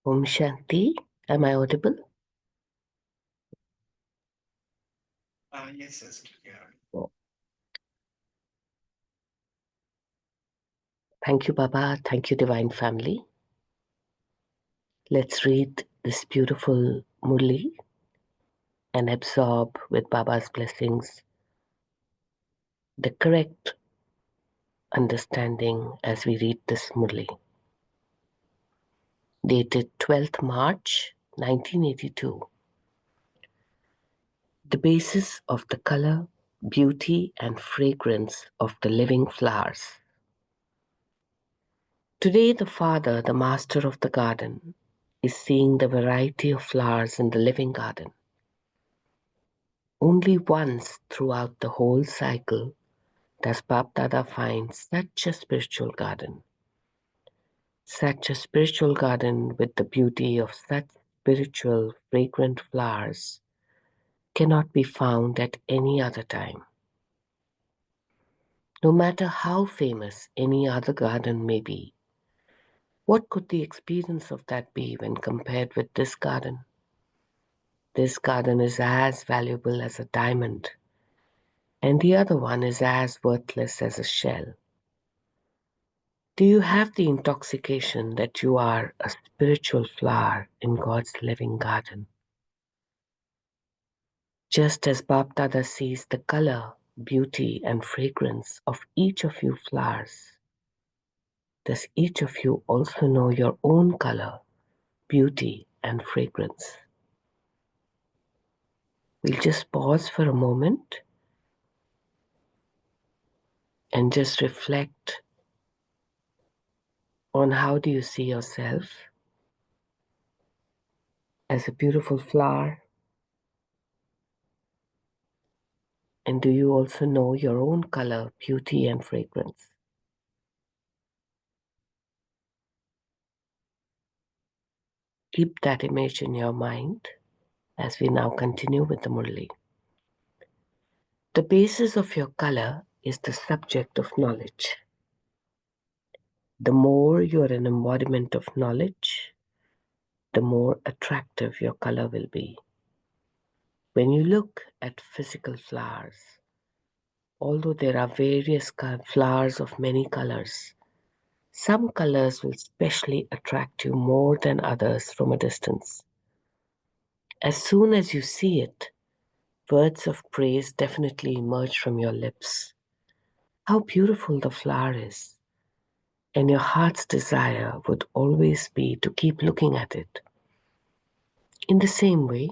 Om Shanti. Am I audible? Yes, Sister. Yeah. Oh, thank you, Baba. Thank you, Divine Family. Let's read this beautiful Murli and absorb with Baba's blessings the correct understanding as we read this Murli. Dated 12th March 1982. The basis of the color, beauty, and fragrance of the living flowers. Today, the Father, the Master of the garden, is seeing the variety of flowers in the living garden. Only once throughout the whole cycle does Bap Dada find such a spiritual garden. Such a spiritual garden with the beauty of such spiritual, fragrant flowers cannot be found at any other time. No matter how famous any other garden may be, what could the experience of that be when compared with this garden? This garden is as valuable as a diamond, and the other one is as worthless as a shell. Do you have the intoxication that you are a spiritual flower in God's living garden? Just as Bap Dada sees the color, beauty, and fragrance of each of you flowers, does each of you also know your own color, beauty, and fragrance? We'll just pause for a moment and just reflect on how do you see yourself as a beautiful flower, and do you also know your own color, beauty, and fragrance? Keep that image in your mind as we now continue with the Murli. The basis of your color is the subject of knowledge. The more you are an embodiment of knowledge, the more attractive your color will be. When you look at physical flowers, although there are various flowers of many colors, some colors will specially attract you more than others from a distance. As soon as you see it, words of praise definitely emerge from your lips. How beautiful the flower is, and your heart's desire would always be to keep looking at it. In the same way,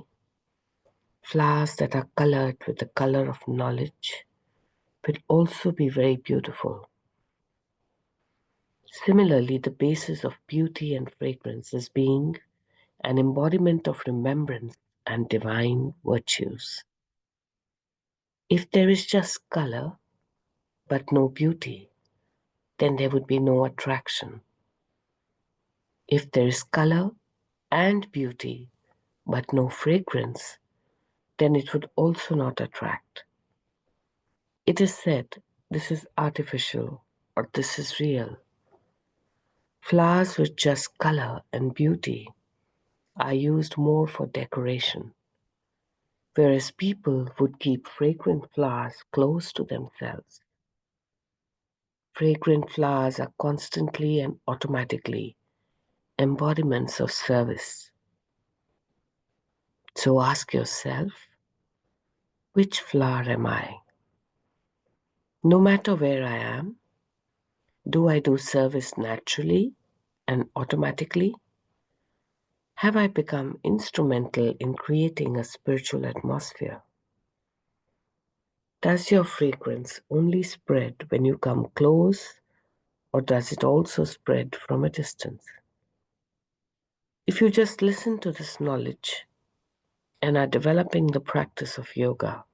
flowers that are colored with the color of knowledge will also be very beautiful. Similarly, the basis of beauty and fragrance is being an embodiment of remembrance and divine virtues. If there is just color but no beauty, then there would be no attraction. If there is color and beauty but no fragrance, then it would also not attract. It is said this is artificial or this is real. Flowers with just color and beauty are used more for decoration, whereas people would keep fragrant flowers close to themselves. Fragrant flowers are constantly and automatically embodiments of service. So ask yourself, which flower am I? No matter where I am, do I do service naturally and automatically? Have I become instrumental in creating a spiritual atmosphere? Does your fragrance only spread when you come close, or does it also spread from a distance? If you just listen to this knowledge and are developing the practice of yoga,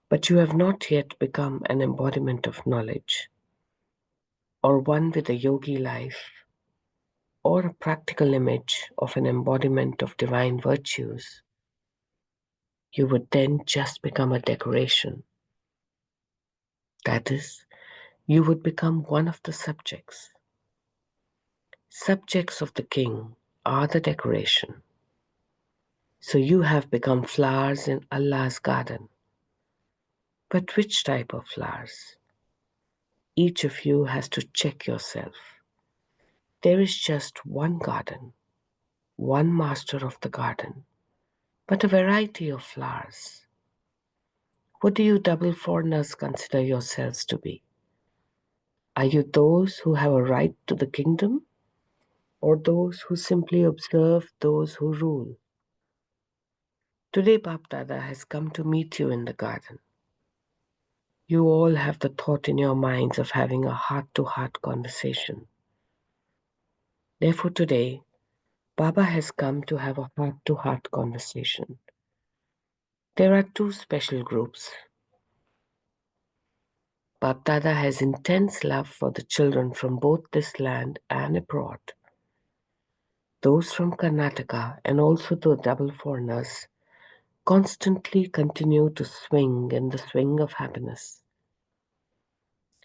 but you have not yet become an embodiment of knowledge, or one with a yogi life, or a practical image of an embodiment of divine virtues, you would then just become a decoration. That is, you would become one of the subjects. Subjects of the king are the decoration. So you have become flowers in Allah's garden. But which type of flowers? Each of you has to check yourself. There is just one garden, one master of the garden, but a variety of flowers. What do you double foreigners consider yourselves to be? Are you those who have a right to the kingdom, or those who simply observe those who rule? Today, Bap Dada has come to meet you in the garden. You all have the thought in your minds of having a heart-to-heart conversation. Therefore, today, Baba has come to have a heart-to-heart conversation. There are two special groups. Bap Dada has intense love for the children from both this land and abroad. Those from Karnataka and also the double foreigners constantly continue to swing in the swing of happiness.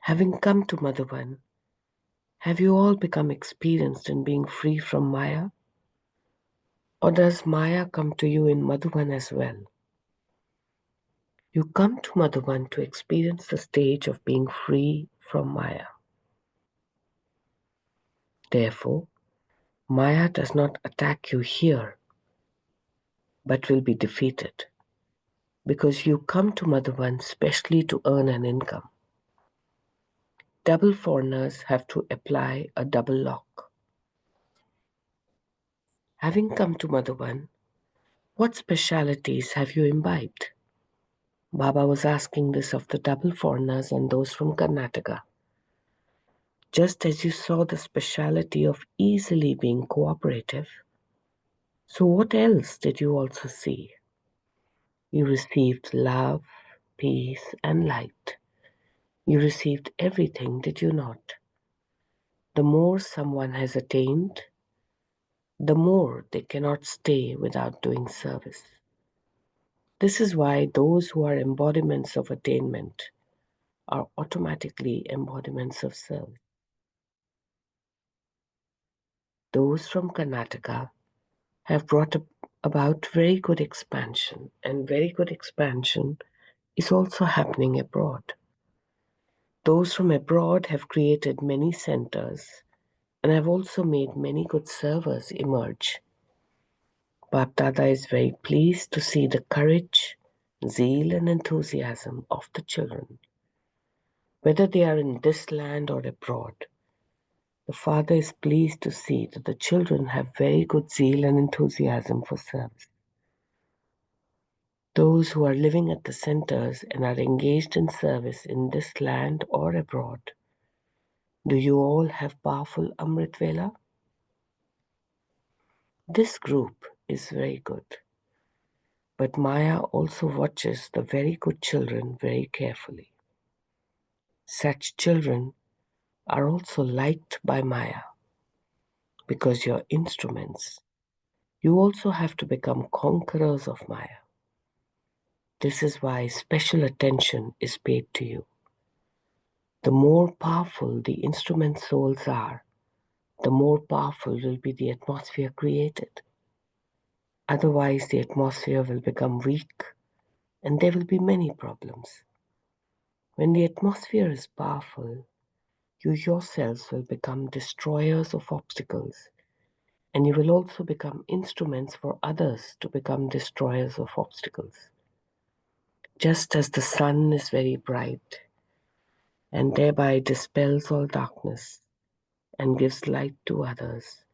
Having come to Madhuban, have you all become experienced in being free from Maya? Or does Maya come to you in Madhuban as well? You come to Madhuban to experience the stage of being free from Maya. Therefore, Maya does not attack you here, but will be defeated, because you come to Madhuban specially to earn an income. Double foreigners have to apply a double lock. Having come to Madhuban, what specialities have you imbibed? Baba was asking this of the double foreigners and those from Karnataka. Just as you saw the speciality of easily being cooperative, so what else did you also see? You received love, peace, and light. You received everything, did you not? The more someone has attained, the more they cannot stay without doing service. This is why those who are embodiments of attainment are automatically embodiments of service. Those from Karnataka have brought about very good expansion, and very good expansion is also happening abroad. Those from abroad have created many centers and have also made many good servers emerge. Bap Dada is very pleased to see the courage, zeal, and enthusiasm of the children. Whether they are in this land or abroad, the Father is pleased to see that the children have very good zeal and enthusiasm for service. Those who are living at the centers and are engaged in service in this land or abroad, do you all have powerful Amrit Vela? This group is very good. But Maya also watches the very good children very carefully. Such children are also liked by Maya. Because you're instruments, you also have to become conquerors of Maya. This is why special attention is paid to you. The more powerful the instrument souls are, the more powerful will be the atmosphere created. Otherwise, the atmosphere will become weak and there will be many problems. When the atmosphere is powerful, you yourselves will become destroyers of obstacles, and you will also become instruments for others to become destroyers of obstacles. Just as the sun is very bright and thereby dispels all darkness and gives light to others,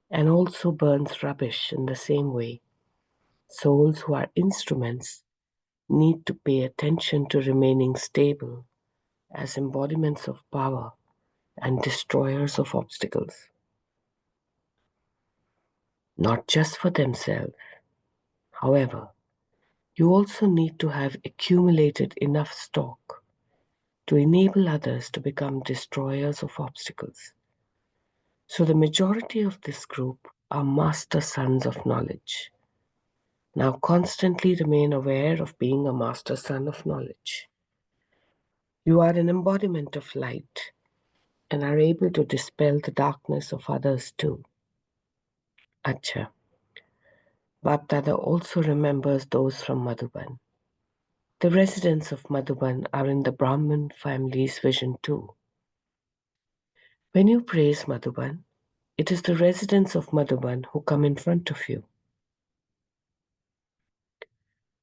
and also burns rubbish in the same way, souls who are instruments need to pay attention to remaining stable as embodiments of power and destroyers of obstacles. Not just for themselves, however, you also need to have accumulated enough stock to enable others to become destroyers of obstacles. So the majority of this group are master sons of knowledge. Now constantly remain aware of being a master son of knowledge. You are an embodiment of light and are able to dispel the darkness of others too. Acha. Bap Dada also remembers those from Madhuban. The residents of Madhuban are in the Brahmin family's vision too. When you praise Madhuban, it is the residents of Madhuban who come in front of you.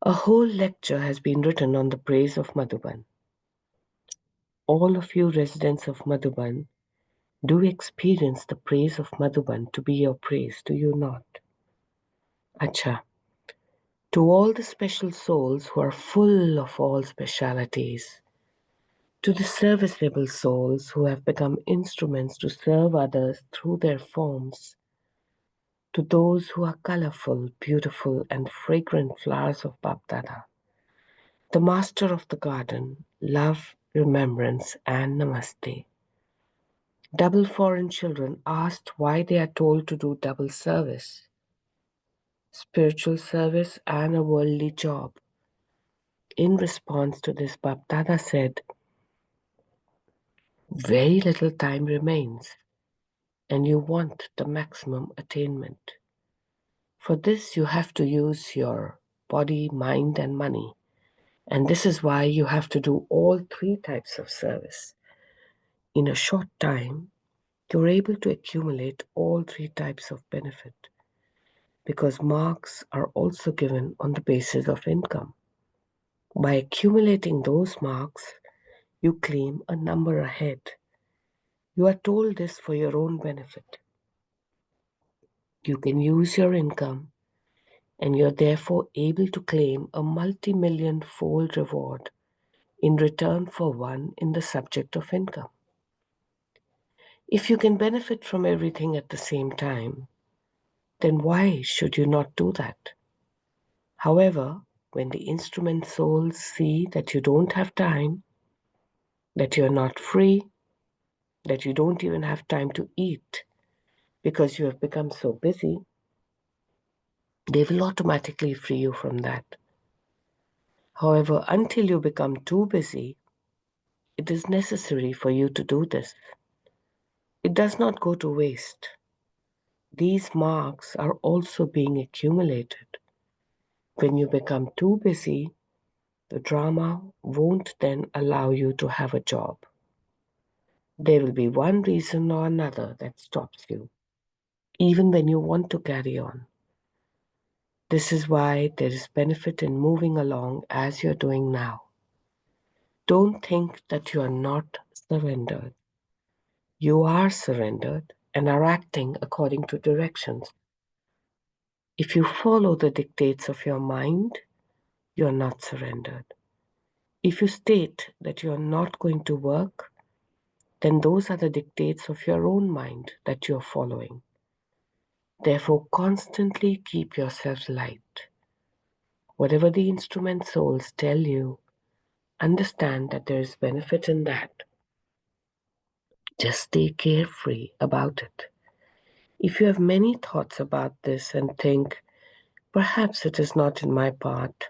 A whole lecture has been written on the praise of Madhuban. All of you residents of Madhuban do experience the praise of Madhuban to be your praise, do you not? Acha. To all the special souls who are full of all specialities, to the serviceable souls who have become instruments to serve others through their forms, to those who are colorful, beautiful, and fragrant flowers of Bapdada, the master of the garden, love, remembrance, and namaste. Double foreign children asked why they are told to do double service, spiritual service and a worldly job. In response to this, Bapdada said, very little time remains, and you want the maximum attainment. For this, you have to use your body, mind, and money. And this is why you have to do all three types of service. In a short time, you're able to accumulate all three types of benefit because marks are also given on the basis of income. By accumulating those marks, you claim a number ahead. You are told this for your own benefit. You can use your income and you're therefore able to claim a multi-million fold reward in return for one in the subject of income. If you can benefit from everything at the same time, then why should you not do that? However, when the instrument souls see that you don't have time, that you're not free, that you don't even have time to eat because you have become so busy, they will automatically free you from that. However, until you become too busy, it is necessary for you to do this. It does not go to waste. These marks are also being accumulated. When you become too busy, the drama won't then allow you to have a job. There will be one reason or another that stops you, even when you want to carry on. This is why there is benefit in moving along as you're doing now. Don't think that you are not surrendered. You are surrendered and are acting according to directions. If you follow the dictates of your mind, you are not surrendered. If you state that you are not going to work, then those are the dictates of your own mind that you are following. Therefore, constantly keep yourself light. Whatever the instrument souls tell you, understand that there is benefit in that. Just stay carefree about it. If you have many thoughts about this and think, perhaps it is not in my part,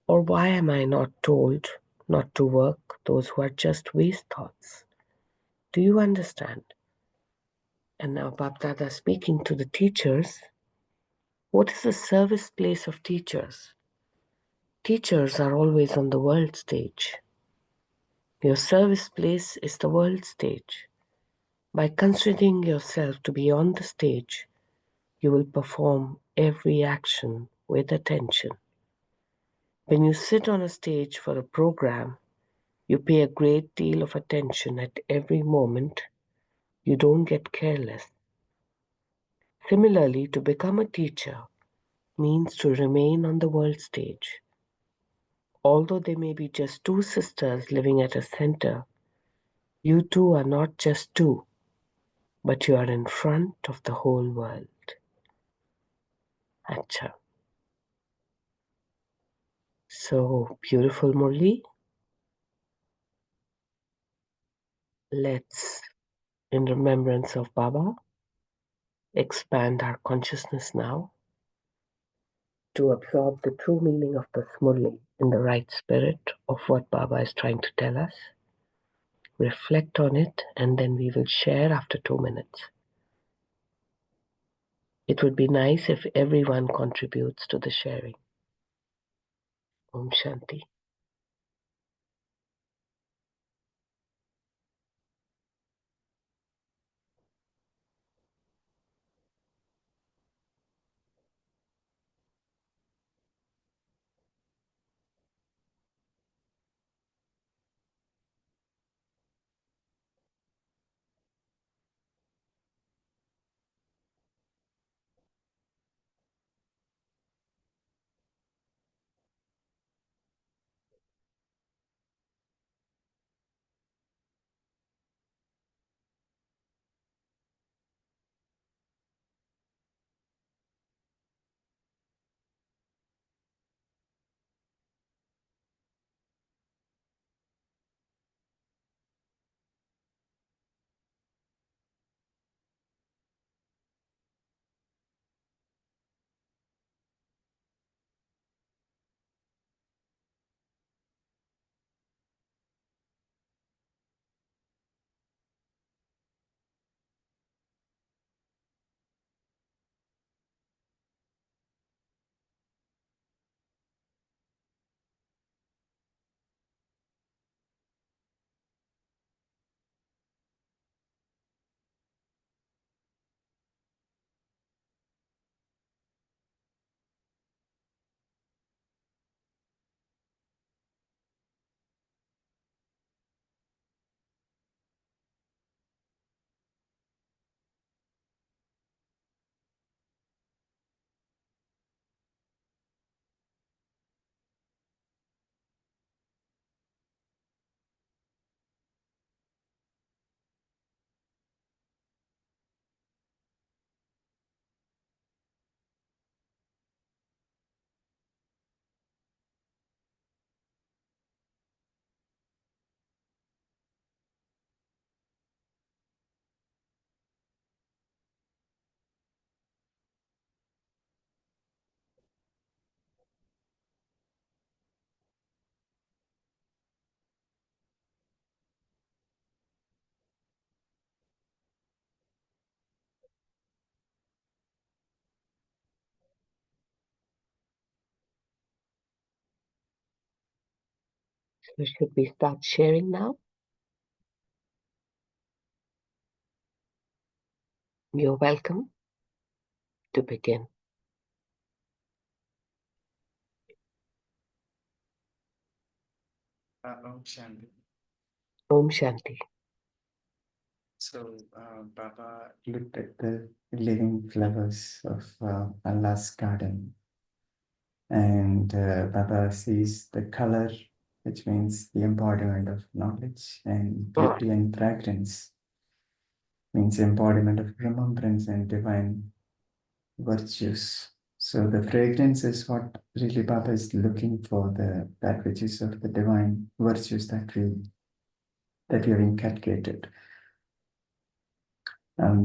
or why am I not told not to work, those who are just waste thoughts. Do you understand? And now Bapdada speaking to the teachers. What is the service place of teachers? Teachers are always on the world stage. Your service place is the world stage. By considering yourself to be on the stage, you will perform every action with attention. When you sit on a stage for a program, you pay a great deal of attention at every moment. You don't get careless. Similarly, to become a teacher means to remain on the world stage. Although there may be just two sisters living at a center, you two are not just two, but you are in front of the whole world. Acha. So beautiful, Murli. Let's, in remembrance of Baba, expand our consciousness now to absorb the true meaning of the Murli in the right spirit of what Baba is trying to tell us. Reflect on it, and then we will share after 2 minutes. It would be nice if everyone contributes to the sharing. Om Shanti. So should we start sharing now? You're welcome to begin. Om Shanti. Om Shanti. So, Baba looked at the living flowers of Allah's garden, and Baba sees the color, which means the embodiment of knowledge, and beauty and fragrance means embodiment of remembrance and divine virtues. So the fragrance is what really Baba is looking for, that which is of the divine virtues that we have inculcated.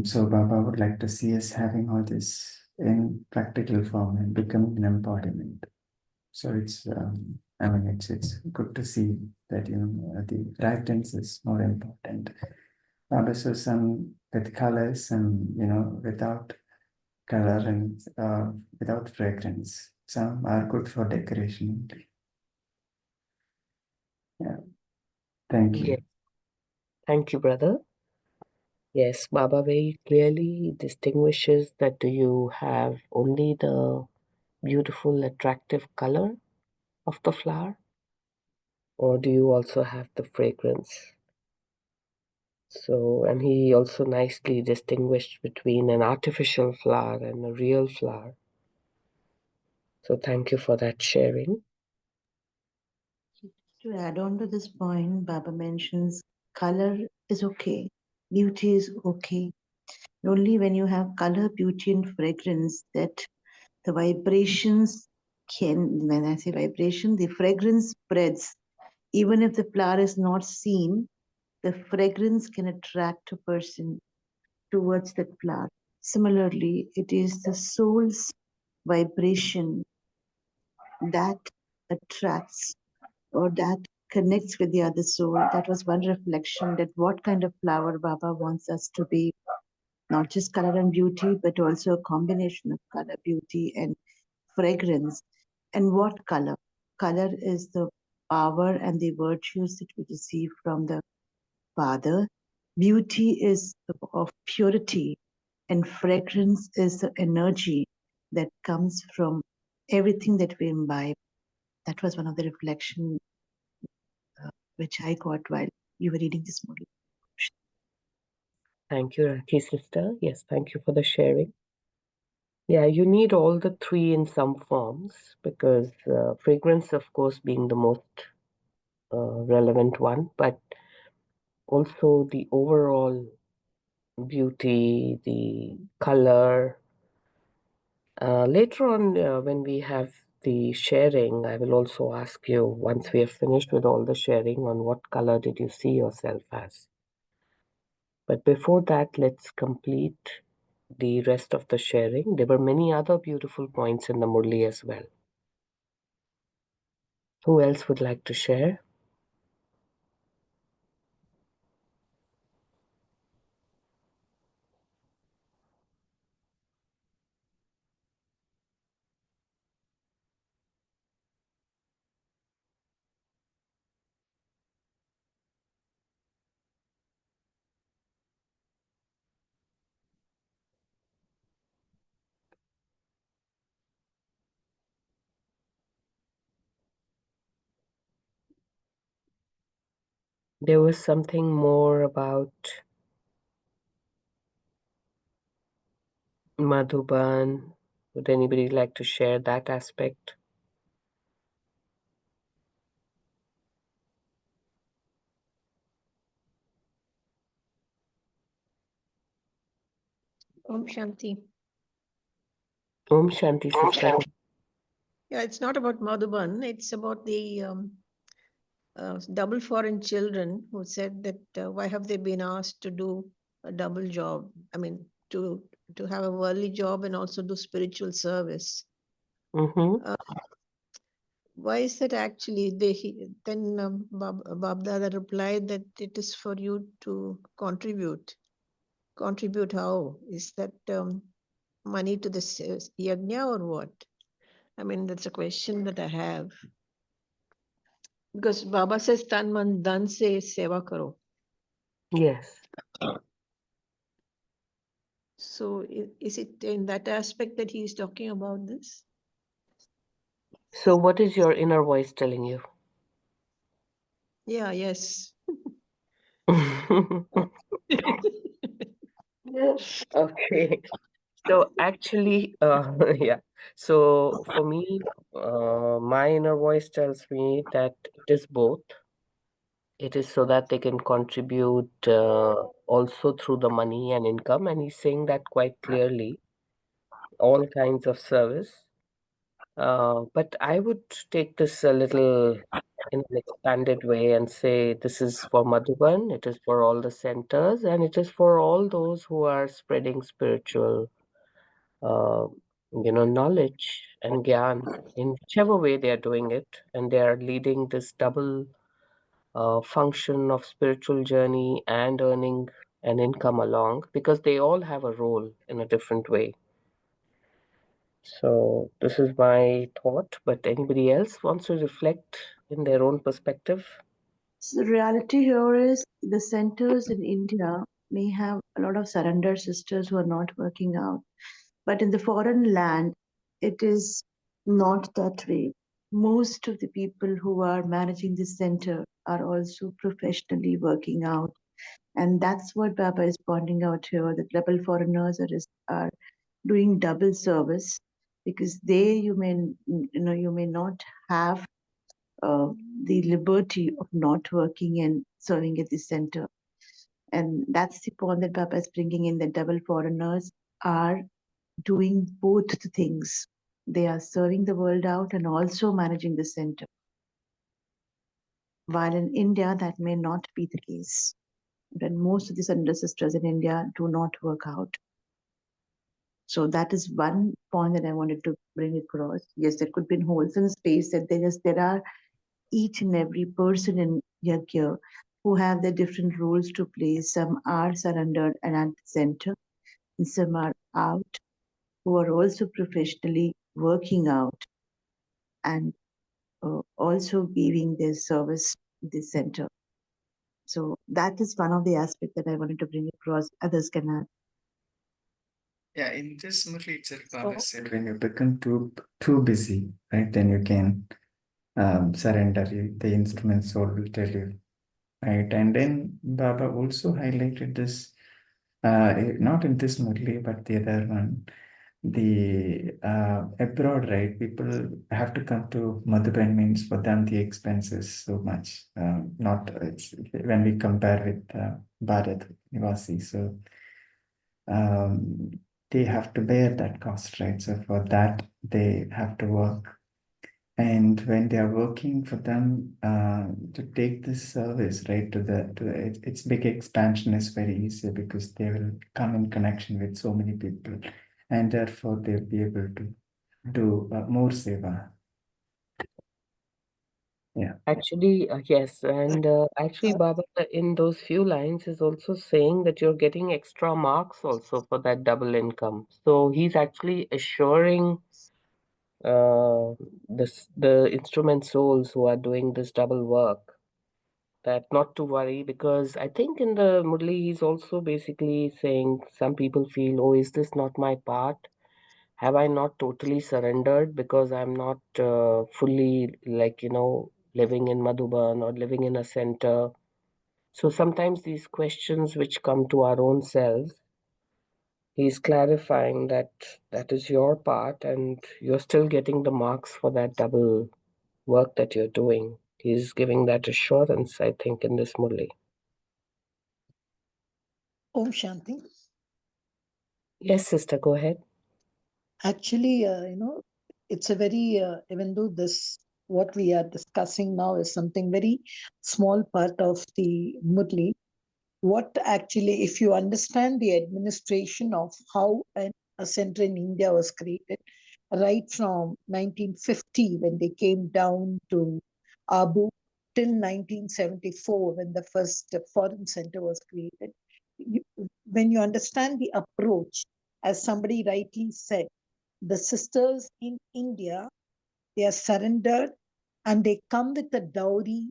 So Baba would like to see us having all this in practical form and becoming an embodiment. So it's it's good to see that the fragrance is more important. Baba saw some with colors and without color and without fragrance. Some are good for decoration. Yeah. Thank you. Yes. Thank you, brother. Yes, Baba very clearly distinguishes that do you have only the beautiful, attractive color of the flower, or do you also have the fragrance? So, and he also nicely distinguished between an artificial flower and a real flower. So, thank you for that sharing. To add on to this point, Baba mentions color is okay, beauty is okay. Only when you have color, beauty, and fragrance that the vibrations can, when I say vibration, the fragrance spreads. Even if the flower is not seen, the fragrance can attract a person towards that flower. Similarly, it is the soul's vibration that attracts or that connects with the other soul. That was one reflection that what kind of flower Baba wants us to be. not just color and beauty, but also a combination of color, beauty, and fragrance. And what color? Color is the power and the virtues that we receive from the Father. Beauty is of purity, and fragrance is the energy that comes from everything that we imbibe. That was one of the reflections which I got while you were reading this movie. Thank you, Rakhi sister. Yes, thank you for the sharing. Yeah, you need all the three in some forms because fragrance, of course, being the most relevant one, but also the overall beauty, the color. Later on, when we have the sharing, I will also ask you, once we have finished with all the sharing, on what color did you see yourself as? But before that, let's complete the rest of the sharing. There were many other beautiful points in the Murli as well. Who else would like to share? There was something more about Madhuban. Would anybody like to share that aspect? Om Shanti. Om Shanti, sister. Yeah, it's not about Madhuban. It's about the double foreign children who said that why have they been asked to do a double job? I mean, to have a worldly job and also do spiritual service. Mm-hmm. Why is that actually? Then Bab Dada replied that it is for you to contribute. Contribute how? Is that money to the yajna or what? I mean, that's a question that I have. Because Baba says, tan man dhan se seva karo. Yes. So is it in that aspect that he is talking about this? So what is your inner voice telling you? Yeah, yes. Okay. So actually, yeah. So for me, my inner voice tells me that it is both. It is so that they can contribute also through the money and income, and he's saying that quite clearly, all kinds of service. But I would take this a little in an expanded way and say this is for Madhuban, it is for all the centers, and it is for all those who are spreading spiritual, uh, knowledge and gyan in whichever way they are doing it, and they are leading this double function of spiritual journey and earning an income along because they all have a role in a different way. So this is my thought, but anybody else wants to reflect in their own perspective? So the reality here is the centers in India may have a lot of surrender sisters who are not working out. But in the foreign land, it is not that way. Most of the people who are managing the center are also professionally working out. And that's what Baba is pointing out here, that rebel foreigners are doing double service because you may not have uh, the liberty of not working and serving at the center. And that's the point that Baba is bringing in, that double foreigners are doing both the things. They are serving the world out and also managing the center. While in India, that may not be the case. But most of the Sandra sisters in India do not work out. So that is one point that I wanted to bring across. Yes, there could be a wholesome space that there are each and every person in Yagya who have their different roles to play. Some are surrendered and at the center, and some are out who are also professionally working out and also giving their service in this center. So that is one of the aspects that I wanted to bring across. Others can add. Yeah, in this Murli itself, Baba said when you become too busy, right, then you can surrender. The instrument soul will tell you, right? And then Baba also highlighted this, not in this Murli, but the other one, the abroad, right? People have to come to Madhuban, means for them the expense is so much. Not it's, when we compare with Bharat Nivasi, so they have to bear that cost, right? So for that they have to work, and when they are working for them to take this service, right, its big expansion is very easy because they will come in connection with so many people, and therefore they'll be able to do more seva. Yeah. Actually, yes. And actually, Baba, in those few lines, is also saying that you're getting extra marks also for that double income. So he's actually assuring the instrument souls who are doing this double work that not to worry, because I think in the Murli he's also basically saying some people feel, oh, is this not my part? Have I not totally surrendered because I'm not fully, like, living in Madhuban or living in a center? So sometimes these questions which come to our own selves, he's clarifying that that is your part and you're still getting the marks for that double work that you're doing. He's giving that assurance, I think, in this Murli. Om Shanti. Yes, sister, go ahead. Actually, it's a very, even though what we are discussing now is something very small part of the Murli, what actually, if you understand the administration of how a center in India was created, right from 1950 when they came down to Abu till 1974 when the first foreign center was created, when you understand the approach, as somebody rightly said, the sisters in India, they are surrendered and they come with a dowry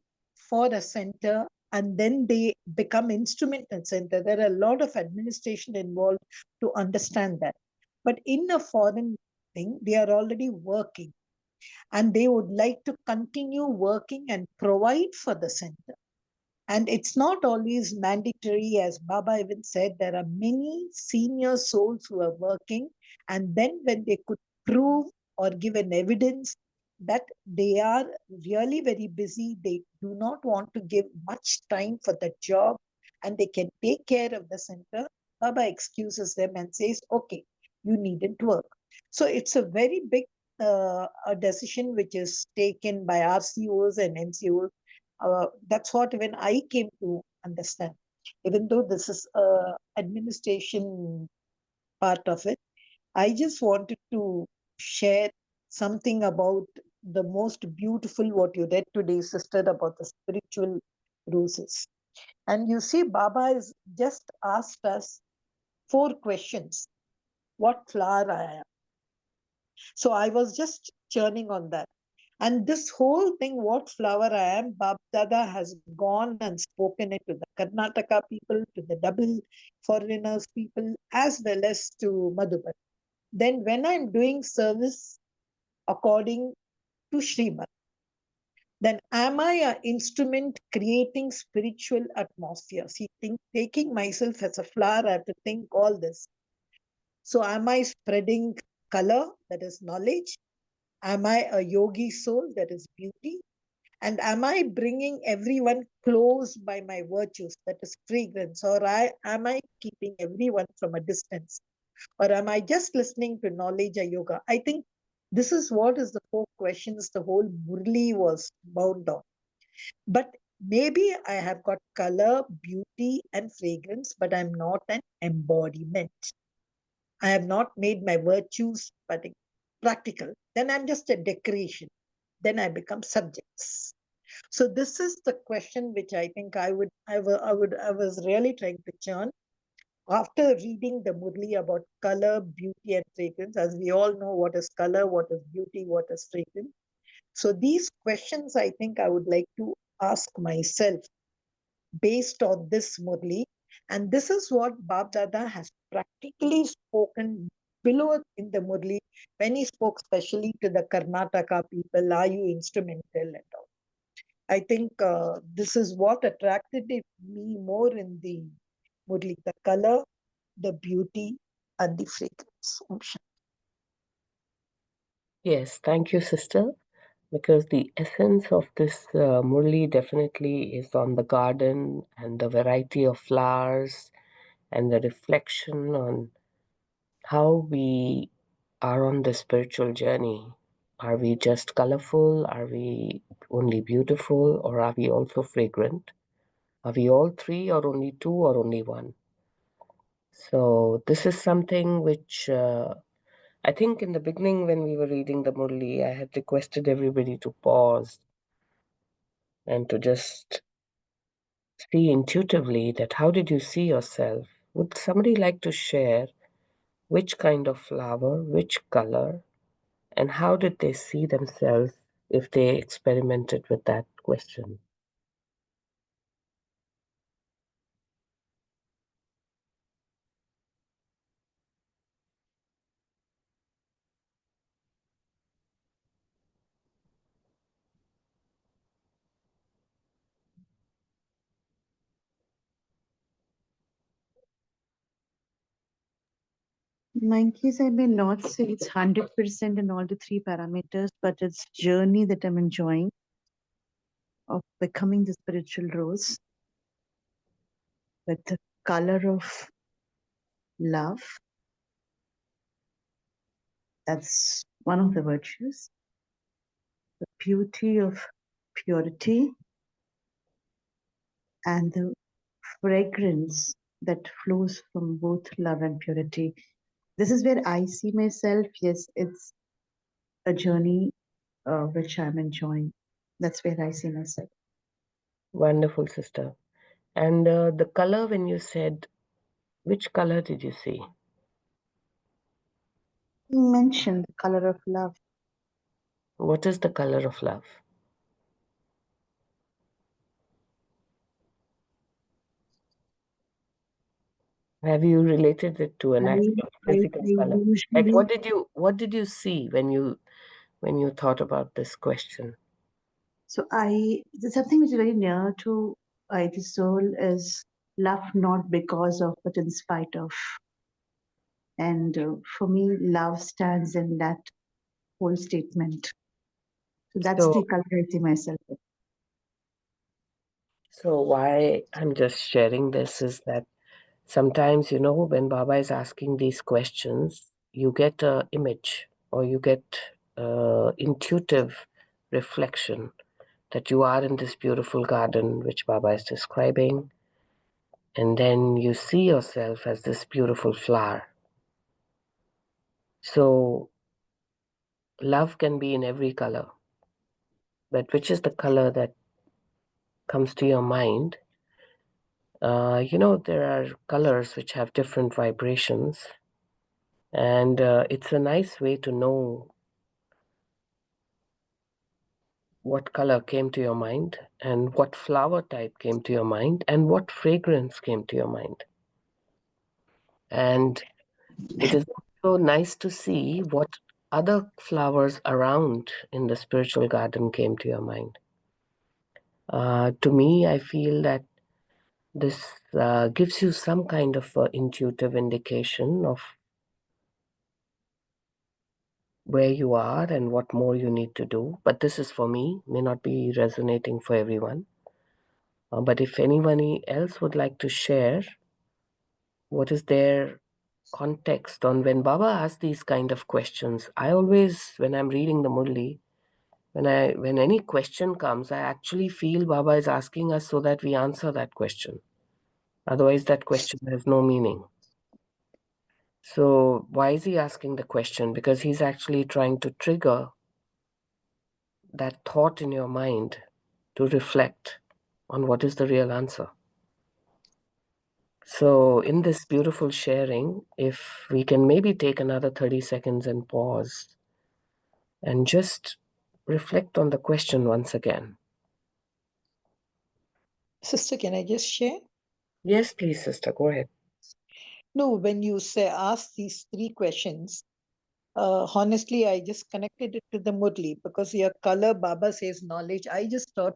for a center and then they become instrumental center. There are a lot of administration involved to understand that. But in a foreign thing, they are already working and they would like to continue working and provide for the center. And it's not always mandatory, as Baba even said, there are many senior souls who are working. And then when they could prove or give an evidence that they are really very busy, they do not want to give much time for the job and they can take care of the center, Baba excuses them and says, okay, you needn't work. So it's a very big a decision which is taken by RCOs and NCOs. That's what even I came to understand. Even though this is administration part of it, I just wanted to share something about the most beautiful what you read today, sister, about the spiritual roses. And you see, Baba has just asked us 4 questions. What flower I am. So I was just churning on that. And this whole thing, what flower I am, Bab Dada has gone and spoken it to the Karnataka people, to the double foreigners people, as well as to Madhuban. Then when I'm doing service according to Srimad, then am I an instrument creating spiritual atmosphere? See, taking myself as a flower, I have to think all this. So am I spreading color, that is knowledge? Am I a yogi soul, that is beauty? And am I bringing everyone close by my virtues, that is fragrance? Or am I keeping everyone from a distance? Or am I just listening to knowledge or yoga? I think this is what is the 4 questions the whole Murli was bound on. But maybe I have got color, beauty, and fragrance, but I'm not an embodiment. I have not made my virtues practical. Then I'm just a decoration. Then I become subjects. So this is the question which I think I was really trying to churn after reading the Murli about color, beauty, and fragrance, as we all know what is color, what is beauty, what is fragrance. So these questions, I think I would like to ask myself based on this Murli. And this is what Bab Dada has practically spoken below in the Murli when he spoke specially to the Karnataka people, are you instrumental and all. I think this is what attracted me more in the Murli, the color, the beauty, and the fragrance. Om Shanti. Yes, thank you, sister. Because the essence of this Murli definitely is on the garden and the variety of flowers and the reflection on how we are on the spiritual journey. Are we just colorful? Are we only beautiful? Or are we also fragrant? Are we all three, or only two, or only one? So, this is something which I think in the beginning, when we were reading the Murli, I had requested everybody to pause and to just see intuitively that how did you see yourself? Would somebody like to share which kind of flower, which color, and how did they see themselves if they experimented with that question? In my case, I may not say it's 100% in all the three parameters, but it's journey that I'm enjoying of becoming the spiritual rose with the color of love. That's one of the virtues. The beauty of purity and the fragrance that flows from both love and purity. This is where I see myself. Yes, it's a journey which I'm enjoying. That's where I see myself. Wonderful, sister. And the color, when you said, which color did you see? You mentioned the color of love. What is the color of love? Have you related it to an actual physical color? Like Usually, what did you see when you thought about this question? so there's something which is very near to the soul is love not because of, but in spite of. And for me, love stands in that whole statement. So that's So the color I see myself with. so why I'm just sharing this is that sometimes, when Baba is asking these questions, you get a image or you get intuitive reflection that you are in this beautiful garden which Baba is describing, and then you see yourself as this beautiful flower. So love can be in every color, but which is the color that comes to your mind? There are colors which have different vibrations, and it's a nice way to know what color came to your mind and what flower type came to your mind and what fragrance came to your mind. And it is also nice to see what other flowers around in the spiritual garden came to your mind. To me, I feel that this gives you some kind of intuitive indication of where you are and what more you need to do. But this is for me, may not be resonating for everyone. But if anybody else would like to share what is their context on when Baba asks these kind of questions, I always, when I'm reading the Murli, when any question comes, I actually feel Baba is asking us so that we answer that question. Otherwise, that question has no meaning. So why is he asking the question? Because he's actually trying to trigger that thought in your mind to reflect on what is the real answer. So in this beautiful sharing, if we can maybe take another 30 seconds and pause and just reflect on the question once again. Sister, can I just share? Yes, please, sister, go ahead. No, when you say ask these three questions, honestly, I just connected it to the Murli because your color, Baba says knowledge. I just thought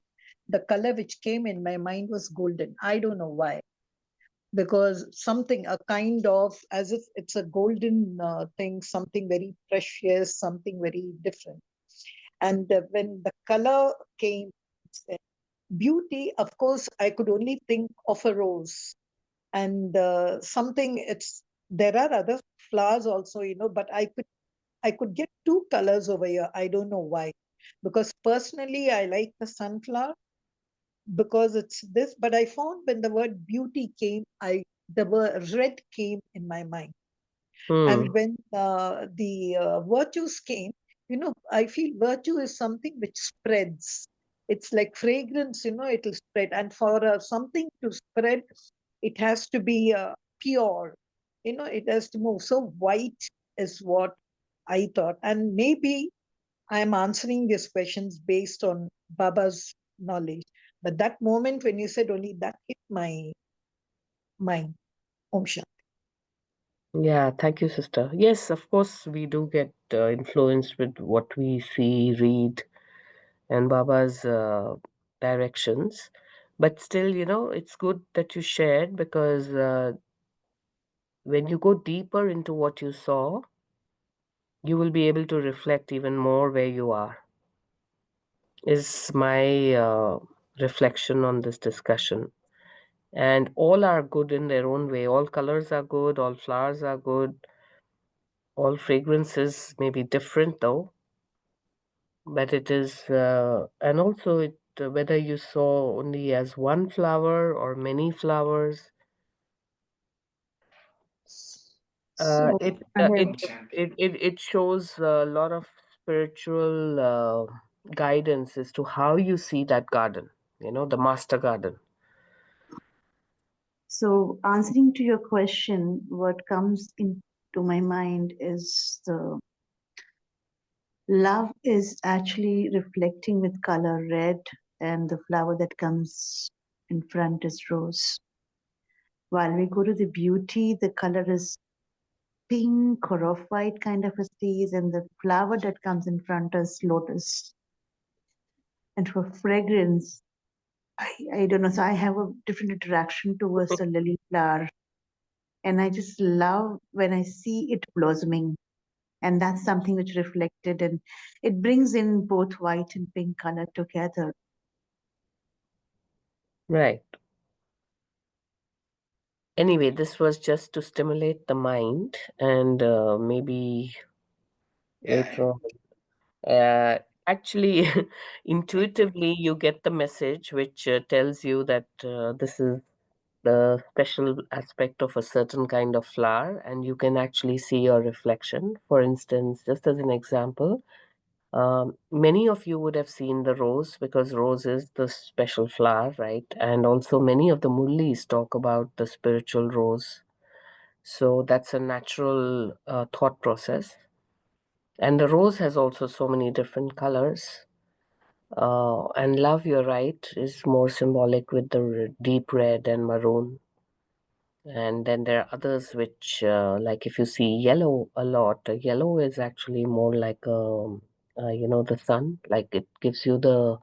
the color which came in my mind was golden. I don't know why. Because something, a kind of, as if it's a golden thing, something very precious, something very different. And when the color came, beauty, of course, I could only think of a rose. And something, there are other flowers also, but I could get two colors over here. I don't know why. Because personally, I like the sunflower because it's this, but I found when the word beauty came, the word red came in my mind. And when the virtues came, I feel virtue is something which spreads. It's like fragrance, it'll spread. And for something to spread, it has to be pure, it has to move. So white is what I thought. And maybe I'm answering these questions based on Baba's knowledge. But that moment when you said only that hit my mind. Om Shanti. Yeah, thank you, sister. Yes, of course, we do get influenced with what we see, read, and Baba's directions. But still, it's good that you shared because when you go deeper into what you saw, you will be able to reflect even more where you are, is my reflection on this discussion. And all are good in their own way. All colors are good, all flowers are good, all fragrances may be different though, but it is, and also whether you saw only as one flower or many flowers, So it, I have it shows a lot of spiritual guidance as to how you see that garden, the master garden. so answering to your question, what comes into my mind is the love is actually reflecting with color red, and the flower that comes in front is rose. While we go to the beauty, the color is pink or off-white kind of a stage, and the flower that comes in front is lotus. And for fragrance, I don't know. So I have a different interaction towards the lily flower, and I just love when I see it blossoming, and that's something which reflected, and it brings in both white and pink color together. Right. Anyway, this was just to stimulate the mind and maybe later on. Actually, intuitively, you get the message which tells you that this is the special aspect of a certain kind of flower, and you can actually see your reflection. For instance, just as an example, many of you would have seen the rose because rose is the special flower, right? And also, many of the Mullis talk about the spiritual rose. So that's a natural thought process. And the rose has also so many different colors. And love, you're right, is more symbolic with the deep red and maroon. And then there are others which, like if you see yellow a lot, yellow is actually more like, the sun, like it gives you the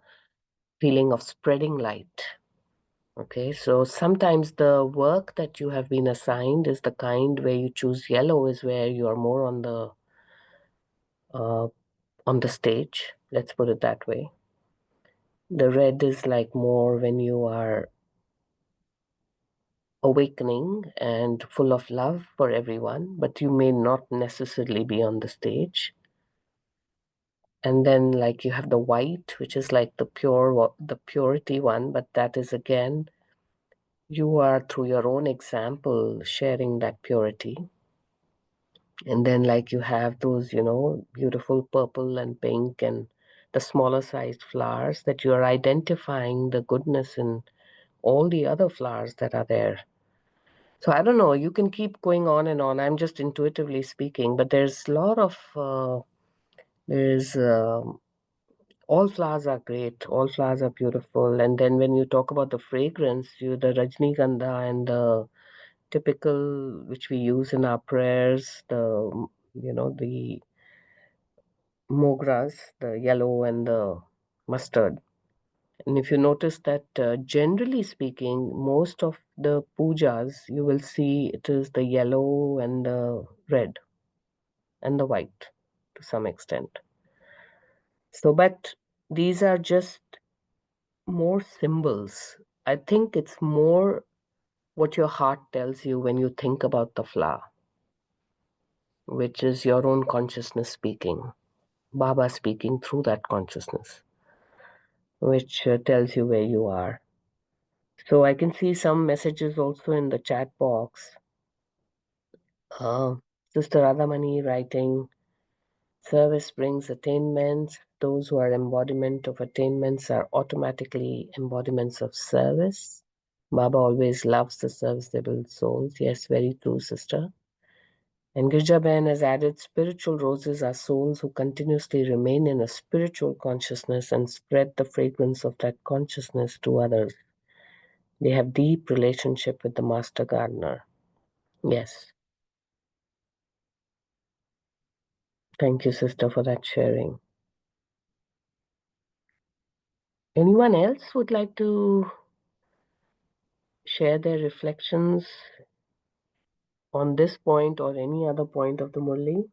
feeling of spreading light. Okay, so sometimes the work that you have been assigned is the kind where you choose yellow is where you are more uh, on the stage. Let's put it that way. The red is like more when you are awakening and full of love for everyone, but you may not necessarily be on the stage. And then like you have the white, which is like the purity one, but that is again, you are through your own example sharing that purity. And then like you have those, beautiful purple and pink and the smaller sized flowers that you are identifying the goodness in all the other flowers that are there. So I don't know, you can keep going on and on. I'm just intuitively speaking, but there's a lot of, all flowers are great. All flowers are beautiful. And then when you talk about the fragrance, the Rajnigandha and the typical, which we use in our prayers, the mogras, the yellow and the mustard. And if you notice that, generally speaking, most of the pujas, you will see it is the yellow and the red and the white to some extent. So, but these are just more symbols. I think it's more what your heart tells you when you think about the flower, which is your own consciousness speaking, Baba speaking through that consciousness, which tells you where you are. So I can see some messages also in the chat box. Sister Radhamani writing, service brings attainments. Those who are embodiment of attainments are automatically embodiments of service. Baba always loves the serviceable souls. Yes, very true, sister. And Girjaban has added, spiritual roses are souls who continuously remain in a spiritual consciousness and spread the fragrance of that consciousness to others. They have deep relationship with the master gardener. Yes. Thank you, sister, for that sharing. Anyone else would like to share their reflections on this point or any other point of the Murli?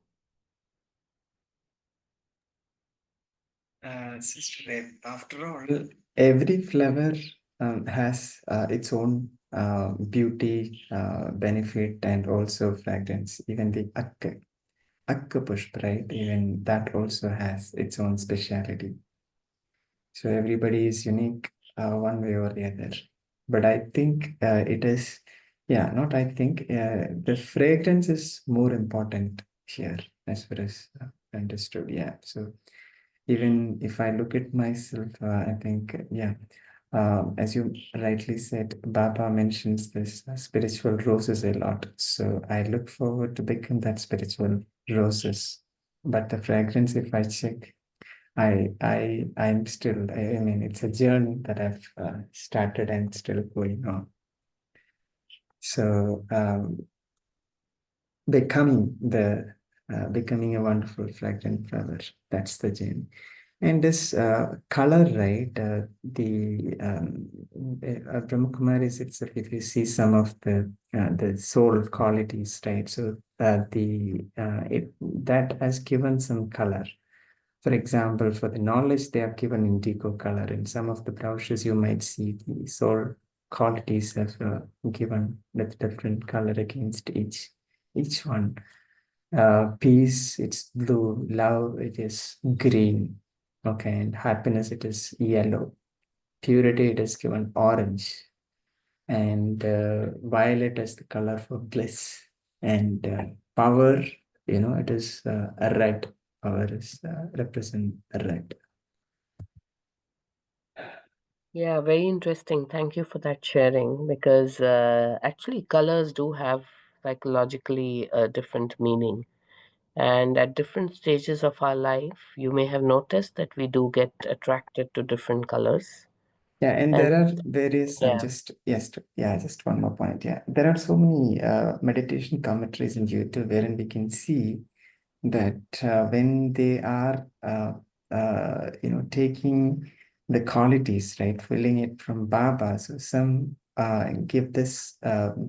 Sister, after all, every flower has its own beauty, benefit, and also fragrance. Even the akka pushpa, right? Even that also has its own speciality. So everybody is unique, one way or the other. But I think it is, yeah, not I think, the fragrance is more important here as far as understood. Yeah. So even if I look at myself, I think, yeah, as you rightly said, Baba mentions this spiritual roses a lot. So I look forward to become that spiritual roses. But the fragrance, if I check, I'm still, I mean, it's a journey that I've started and still going on. So becoming a wonderful fragrant flower, that's the journey. And this color, right? Brahma Kumaris itself, if you see some of the soul qualities, right? So that has given some color. For example, for the knowledge, they have given indigo color. In some of the brochures, you might see the soul qualities have given with different color against each one. Peace, it's blue. Love, it is green. Okay, and happiness, it is yellow. Purity, it is given orange. And violet is the color for bliss. And power, it is a red. Power is represent a red. Yeah, very interesting. Thank you for that sharing, because actually colors do have psychologically a different meaning. And at different stages of our life, you may have noticed that we do get attracted to different colors. Yeah, and And there are various, yeah, just one more point. Yeah, there are so many meditation commentaries in YouTube wherein we can see that when they are, taking the qualities, right, filling it from Baba, so some give this,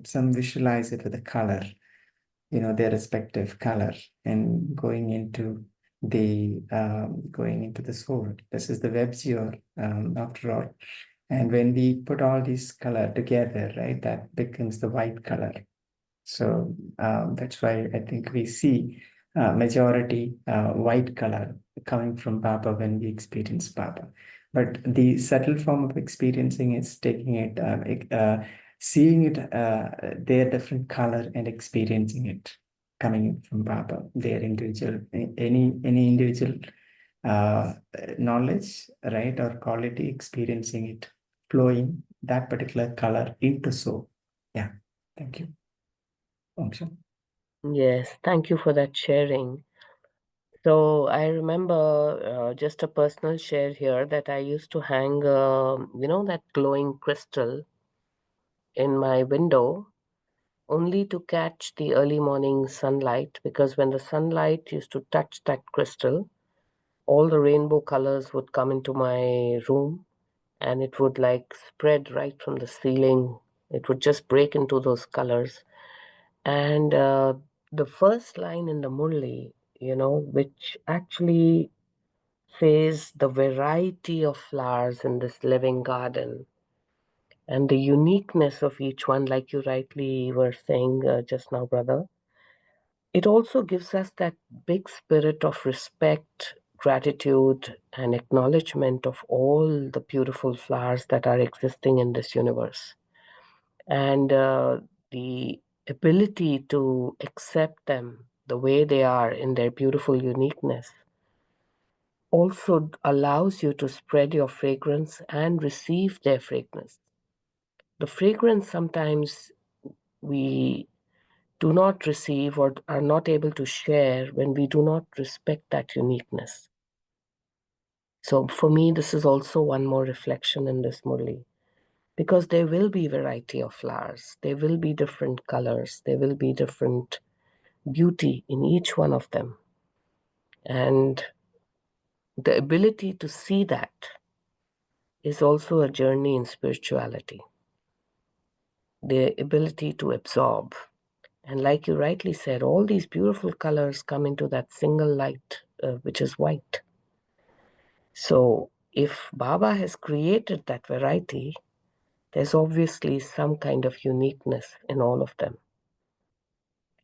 some visualize it with a color, their respective color, and going into the soul. This is the websio, after all. And when we put all these color together, right, that becomes the white color. So that's why I think we see majority white color coming from Baba when we experience Baba. But the subtle form of experiencing is taking it, seeing it, their different color and experiencing it coming from Baba, their individual, any individual knowledge, right, or quality, experiencing it, flowing that particular color into soul. Yeah, thank you. Okay. Yes, thank you for that sharing. So I remember just a personal share here that I used to hang, that glowing crystal in my window only to catch the early morning sunlight, because when the sunlight used to touch that crystal, all the rainbow colors would come into my room and it would like spread right from the ceiling. It would just break into those colors. And the first line in the Murli, which actually says the variety of flowers in this living garden and the uniqueness of each one, like you rightly were saying just now, brother. It also gives us that big spirit of respect, gratitude, and acknowledgement of all the beautiful flowers that are existing in this universe. And the ability to accept them the way they are in their beautiful uniqueness also allows you to spread your fragrance and receive their fragrance. The fragrance sometimes we do not receive or are not able to share when we do not respect that uniqueness. So for me, this is also one more reflection in this Murli, because there will be variety of flowers, there will be different colors, there will be different beauty in each one of them. And the ability to see that is also a journey in spirituality. The ability to absorb. And like you rightly said, all these beautiful colors come into that single light, which is white. So if Baba has created that variety, there's obviously some kind of uniqueness in all of them.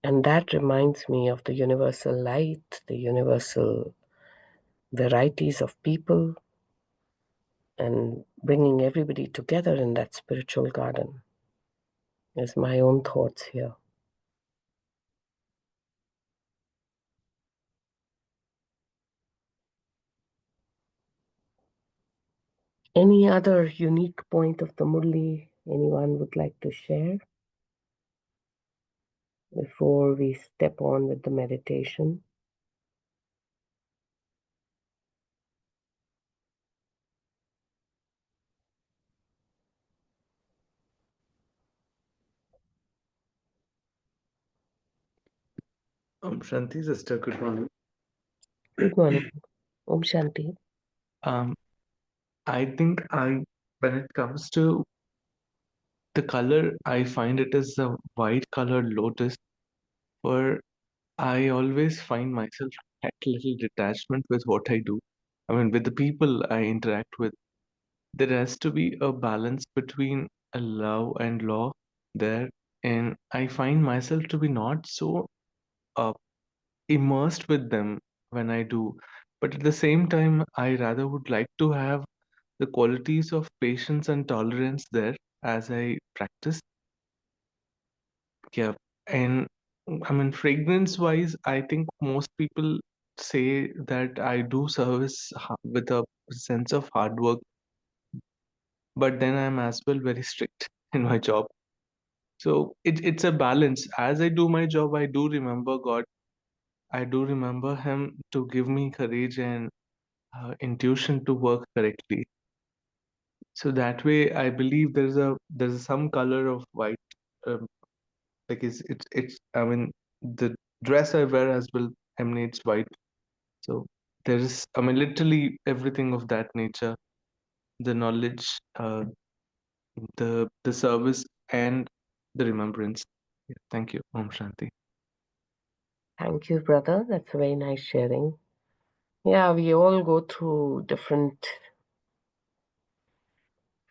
And that reminds me of the universal light, the universal varieties of people, and bringing everybody together in that spiritual garden is my own thoughts here. Any other unique point of the Murli anyone would like to share before we step on with the meditation? Shanti, sister, good morning. Good morning. Om Shanti. I think when it comes to the color, I find it is a white colored lotus, where I always find myself at little detachment with what I do. I mean, with the people I interact with, there has to be a balance between a love and law there, and I find myself to be not so uh, immersed with them when I do. But at the same time, I rather would like to have the qualities of patience and tolerance there as I practice. Yeah. And I mean, fragrance wise, I think most people say that I do service with a sense of hard work, but then I'm as well very strict in my job. So it's a balance. As I do my job, I do remember God. I do remember Him to give me courage and intuition to work correctly. So that way, I believe there's some color of white, um, like it's. I mean, the dress I wear as well emanates white. So there is, I mean, literally everything of that nature: the knowledge, the service, and the remembrance. Yeah, thank you, Om Shanti. Thank you, brother. That's a very nice sharing. Yeah, we all go through different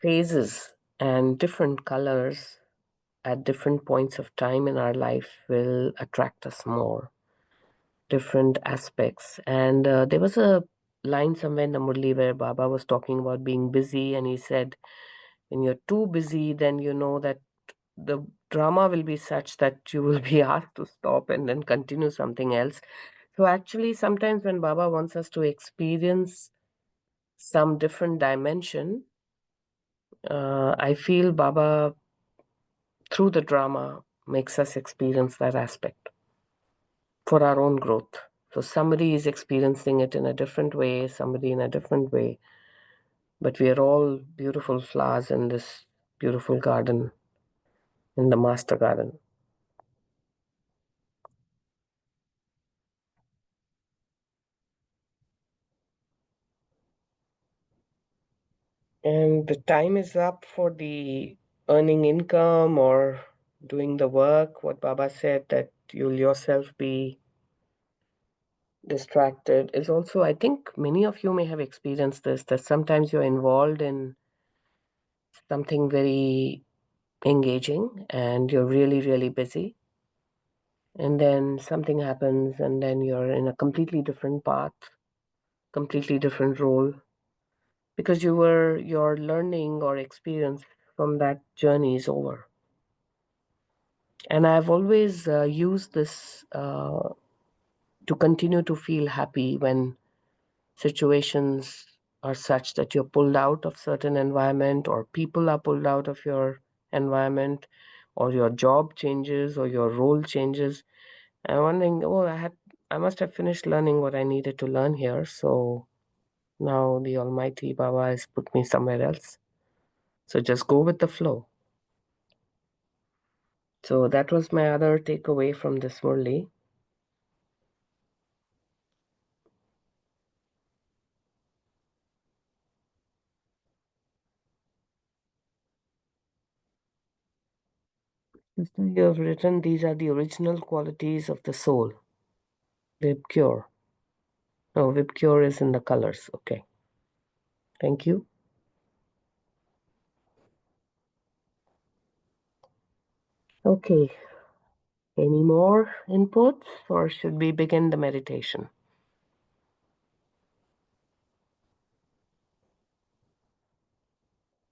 phases, and different colors at different points of time in our life will attract us more, different aspects. And there was a line somewhere in the Murli where Baba was talking about being busy, and he said, when you're too busy, then you know that the drama will be such that you will be asked to stop and then continue something else. So actually, sometimes when Baba wants us to experience some different dimension, I feel Baba, through the drama, makes us experience that aspect for our own growth. So somebody is experiencing it in a different way, somebody in a different way, but we are all beautiful flowers in this beautiful garden, in the master garden. And the time is up for the earning income or doing the work. What Baba said, that you'll yourself be distracted, is also, I think many of you may have experienced this, that sometimes you're involved in something very engaging and you're really, really busy. And then something happens and then you're in a completely different path, completely different role, because your learning or experience from that journey is over. And I've always used this to continue to feel happy when situations are such that you're pulled out of certain environment, or people are pulled out of your environment, or your job changes or your role changes. I'm wondering, oh, I must have finished learning what I needed to learn here. So now the Almighty Baba has put me somewhere else. So just go with the flow. So that was my other takeaway from this Murli. Sister, you have written these are the original qualities of the soul. Vibgyor. No, Vibgyor is in the colors. Okay. Thank you. Okay. Any more inputs, or should we begin the meditation?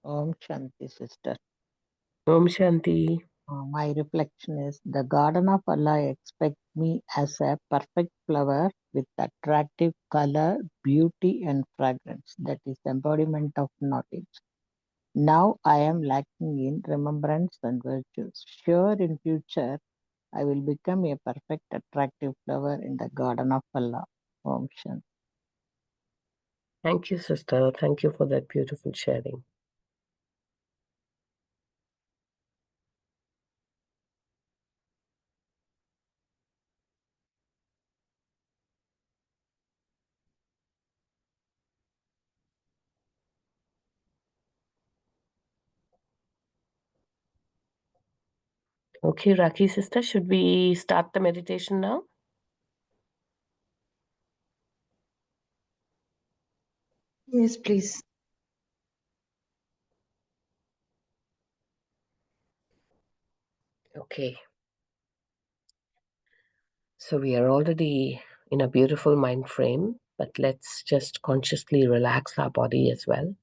Om Shanti, sister. Om Shanti. My reflection is the garden of Allah expects me as a perfect flower with attractive color, beauty, and fragrance. That is embodiment of knowledge. Now I am lacking in remembrance and virtues. Sure, in future I will become a perfect, attractive flower in the garden of Allah. Om Shanti. Thank you, sister. Thank you for that beautiful sharing. Okay, Raki sister, should we start the meditation now? Yes, please. Okay. So we are already in a beautiful mind frame, but let's just consciously relax our body as well.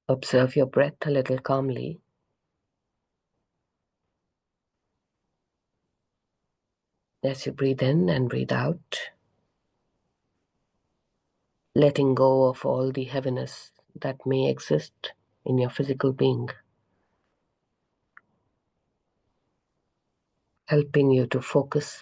Observe your breath a little calmly. As you breathe in and breathe out, letting go of all the heaviness that may exist in your physical being, helping you to focus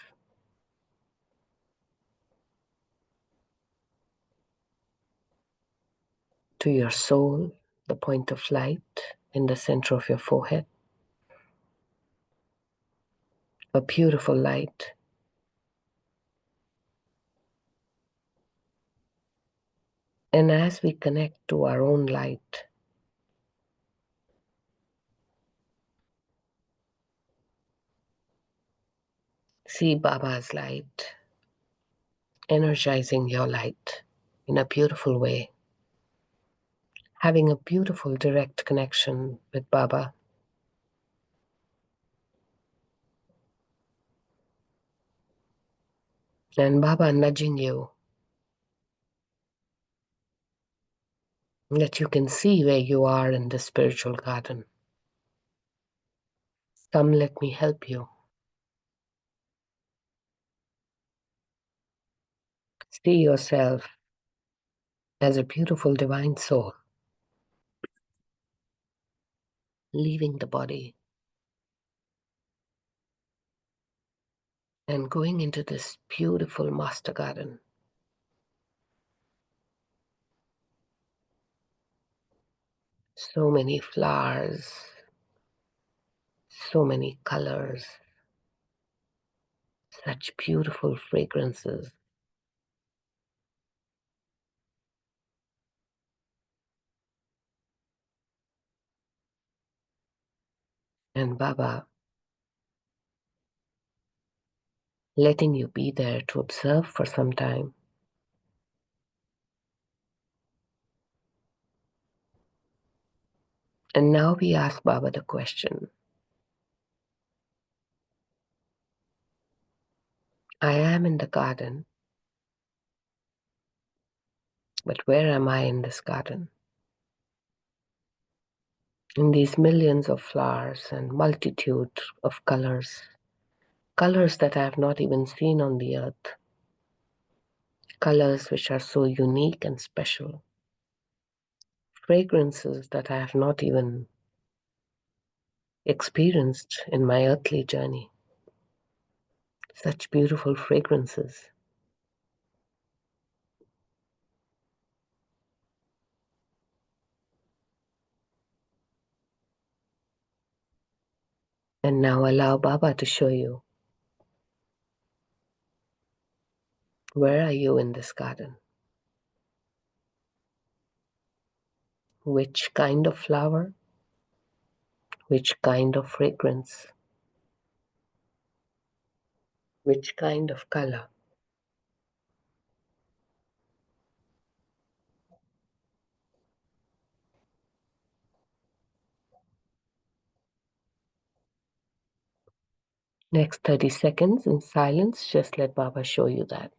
to your soul, the point of light in the center of your forehead. A beautiful light. And as we connect to our own light, see Baba's light, energizing your light in a beautiful way, having a beautiful direct connection with Baba. And Baba nudging you, that you can see where you are in the spiritual garden. Come, let me help you. See yourself as a beautiful divine soul, leaving the body and going into this beautiful master garden. So many flowers, so many colors, such beautiful fragrances. And Baba letting you be there to observe for some time. And now we ask Baba the question, I am in the garden, but where am I in this garden? In these millions of flowers and multitude of colors, colors that I have not even seen on the earth, colors which are so unique and special, fragrances that I have not even experienced in my earthly journey, such beautiful fragrances. And now allow Baba to show you, where are you in this garden? Which kind of flower? Which kind of fragrance? Which kind of color? Next 30 seconds in silence, just let Baba show you that.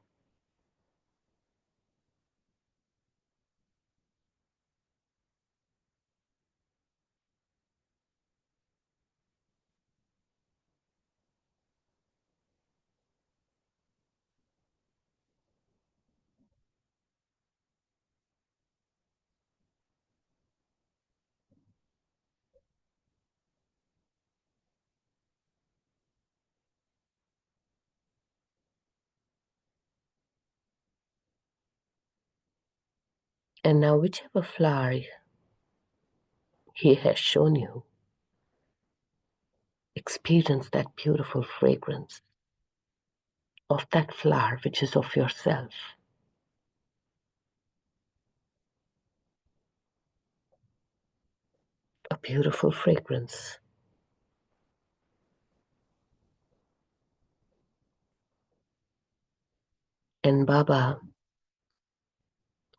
And now whichever flower he has shown you, experience that beautiful fragrance of that flower which is of yourself. A beautiful fragrance. And Baba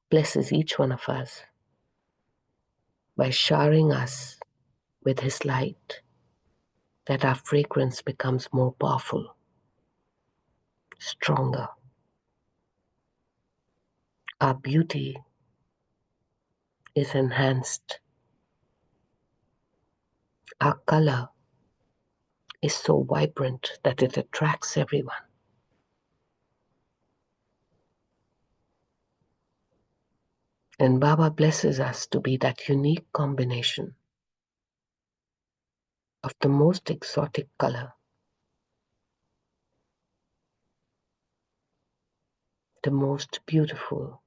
blesses each one of us by showering us with his light, that our fragrance becomes more powerful, stronger. Our beauty is enhanced. Our color is so vibrant that it attracts everyone. And Baba blesses us to be that unique combination of the most exotic color, the most beautiful,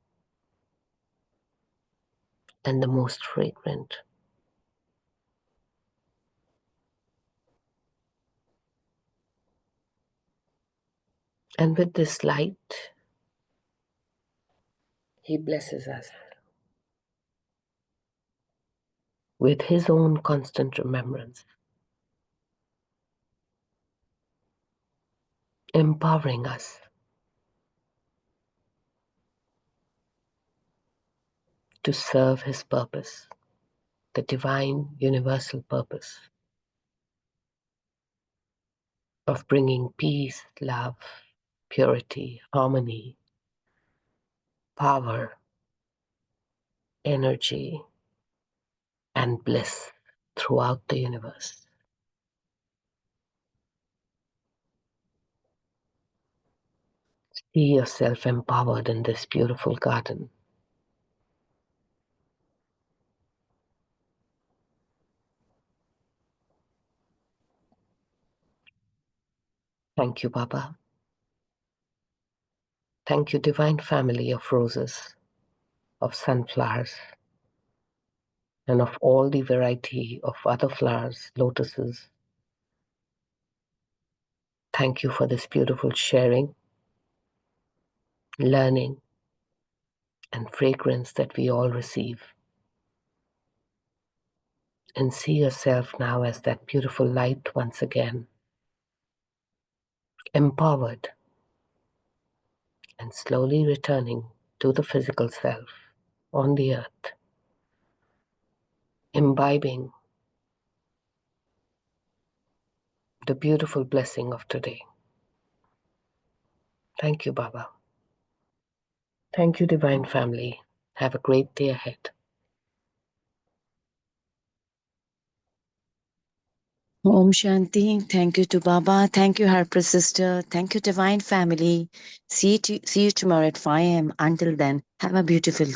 and the most fragrant. And with this light, he blesses us with his own constant remembrance, empowering us to serve his purpose, the divine universal purpose of bringing peace, love, purity, harmony, power, energy, and bliss throughout the universe. See yourself empowered in this beautiful garden. Thank you, Baba. Thank you, divine family of roses, of sunflowers, and of all the variety of other flowers, lotuses. Thank you for this beautiful sharing, learning, and fragrance that we all receive. And see yourself now as that beautiful light once again, empowered and slowly returning to the physical self on the earth, imbibing the beautiful blessing of today. Thank you, Baba. Thank you, Divine Family. Have a great day ahead. Om Shanti. Thank you to Baba. Thank you, Harpreet sister. Thank you, Divine Family. See you tomorrow at 5 a.m. Until then, have a beautiful day.